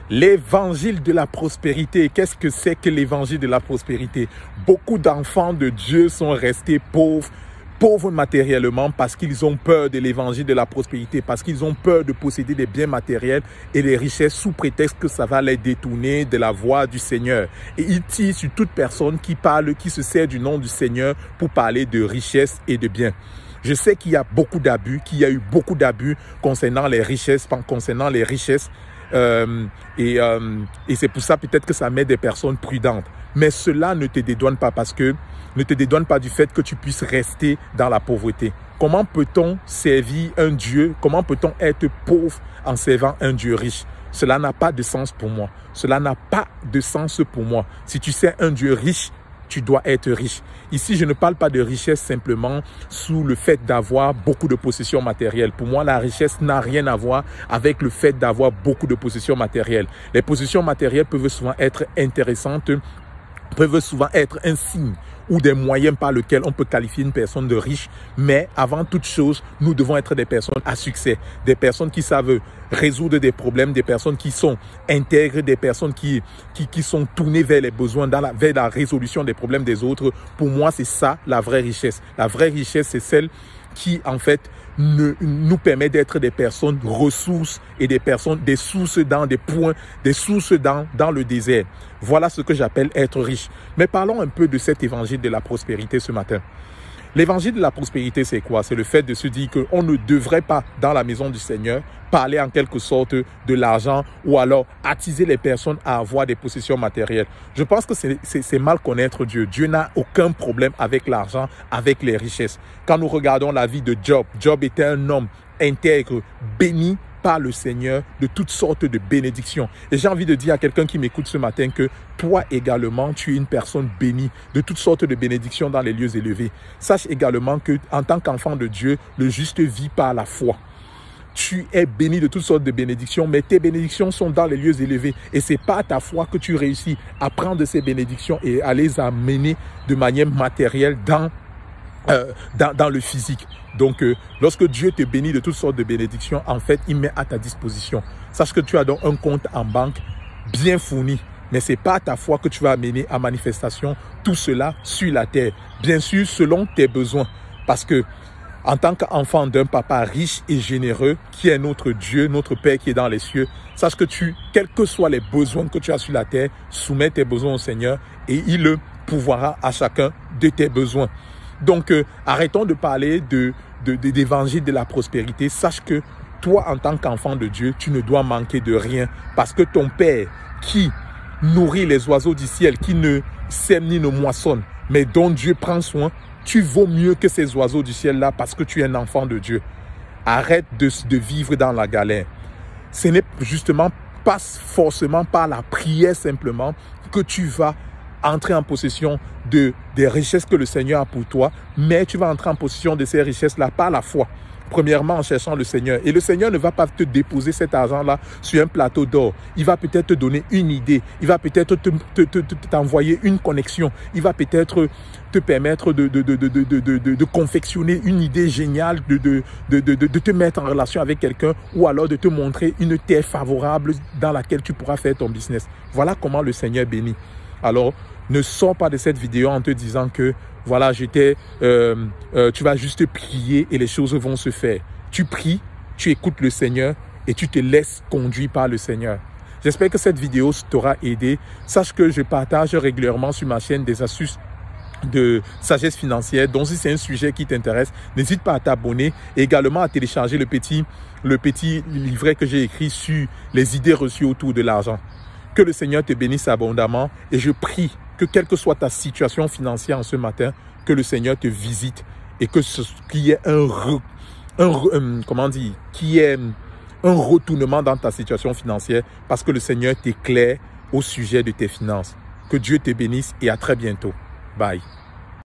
L'évangile de la prospérité. Qu'est-ce que c'est que l'évangile de la prospérité? Beaucoup d'enfants de Dieu sont restés pauvres matériellement parce qu'ils ont peur de l'évangile de la prospérité, parce qu'ils ont peur de posséder des biens matériels et des richesses sous prétexte que ça va les détourner de la voie du Seigneur. Et ils tirent sur toute personne qui parle, qui se sert du nom du Seigneur pour parler de richesses et de biens. Je sais qu'il y a beaucoup d'abus, qu'il y a eu beaucoup d'abus concernant les richesses, et c'est pour ça peut-être que ça met des personnes prudentes. Mais cela ne te dédouane pas ne te dédouane pas du fait que tu puisses rester dans la pauvreté. Comment peut-on servir un Dieu? Comment peut-on être pauvre en servant un Dieu riche? Cela n'a pas de sens pour moi. Cela n'a pas de sens pour moi. Si tu sers un Dieu riche, tu dois être riche. Ici, je ne parle pas de richesse simplement sous le fait d'avoir beaucoup de possessions matérielles. Pour moi, la richesse n'a rien à voir avec le fait d'avoir beaucoup de possessions matérielles. Les possessions matérielles peuvent souvent être intéressantes, peuvent souvent être un signe ou des moyens par lesquels on peut qualifier une personne de riche. Mais avant toute chose, nous devons être des personnes à succès, des personnes qui savent résoudre des problèmes, des personnes qui sont intègres, des personnes qui sont tournées vers les besoins, vers la résolution des problèmes des autres. Pour moi, c'est ça la vraie richesse. La vraie richesse, c'est celle qui, en fait, nous permet d'être des personnes ressources et des personnes, des sources dans des points, des sources dans le désert. Voilà ce que j'appelle être riche. Mais parlons un peu de cet évangile de la prospérité ce matin. L'évangile de la prospérité, c'est quoi? C'est le fait de se dire qu'on ne devrait pas, dans la maison du Seigneur, parler en quelque sorte de l'argent ou alors attiser les personnes à avoir des possessions matérielles. Je pense que c'est mal connaître Dieu. Dieu n'a aucun problème avec l'argent, avec les richesses. Quand nous regardons la vie de Job, Job était un homme intègre, béni par le Seigneur de toutes sortes de bénédictions. Et j'ai envie de dire à quelqu'un qui m'écoute ce matin que toi également, tu es une personne bénie de toutes sortes de bénédictions dans les lieux élevés. Sache également que en tant qu'enfant de Dieu, le juste vit par la foi. Tu es béni de toutes sortes de bénédictions, mais tes bénédictions sont dans les lieux élevés. Et c'est par ta foi que tu réussis à prendre ces bénédictions et à les amener de manière matérielle dans le physique. Donc, lorsque Dieu te bénit de toutes sortes de bénédictions, en fait, il met à ta disposition. Sache que tu as donc un compte en banque bien fourni. Mais c'est pas ta foi que tu vas amener à manifestation tout cela sur la terre. Bien sûr, selon tes besoins. Parce que, en tant qu'enfant d'un papa riche et généreux, qui est notre Dieu, notre Père qui est dans les cieux, sache que quels que soient les besoins que tu as sur la terre, soumets tes besoins au Seigneur et il le pourvoira à chacun de tes besoins. Donc, arrêtons de parler d'évangile de la prospérité. Sache que toi, en tant qu'enfant de Dieu, tu ne dois manquer de rien. Parce que ton Père qui nourrit les oiseaux du ciel, qui ne sème ni ne moissonne, mais dont Dieu prend soin, tu vaux mieux que ces oiseaux du ciel-là parce que tu es un enfant de Dieu. Arrête de vivre dans la galère. Ce n'est justement pas forcément par la prière simplement que tu vas entrer en possession des richesses que le Seigneur a pour toi, mais tu vas entrer en possession de ces richesses-là par la foi. Premièrement, en cherchant le Seigneur. Et le Seigneur ne va pas te déposer cet argent-là sur un plateau d'or. Il va peut-être te donner une idée. Il va peut-être t'envoyer une connexion. Il va peut-être te permettre de confectionner une idée géniale, de te mettre en relation avec quelqu'un ou alors de te montrer une terre favorable dans laquelle tu pourras faire ton business. Voilà comment le Seigneur bénit. Alors, ne sors pas de cette vidéo en te disant que voilà, tu vas juste prier et les choses vont se faire. Tu pries, tu écoutes le Seigneur et tu te laisses conduire par le Seigneur. J'espère que cette vidéo t'aura aidé. Sache que je partage régulièrement sur ma chaîne des astuces de sagesse financière. Donc, si c'est un sujet qui t'intéresse, n'hésite pas à t'abonner et également à télécharger le petit livret que j'ai écrit sur les idées reçues autour de l'argent. Que le Seigneur te bénisse abondamment et je prie que quelle que soit ta situation financière en ce matin, que le Seigneur te visite et qu'il y ait un retournement dans ta situation financière parce que le Seigneur t'éclaire au sujet de tes finances. Que Dieu te bénisse et à très bientôt. Bye.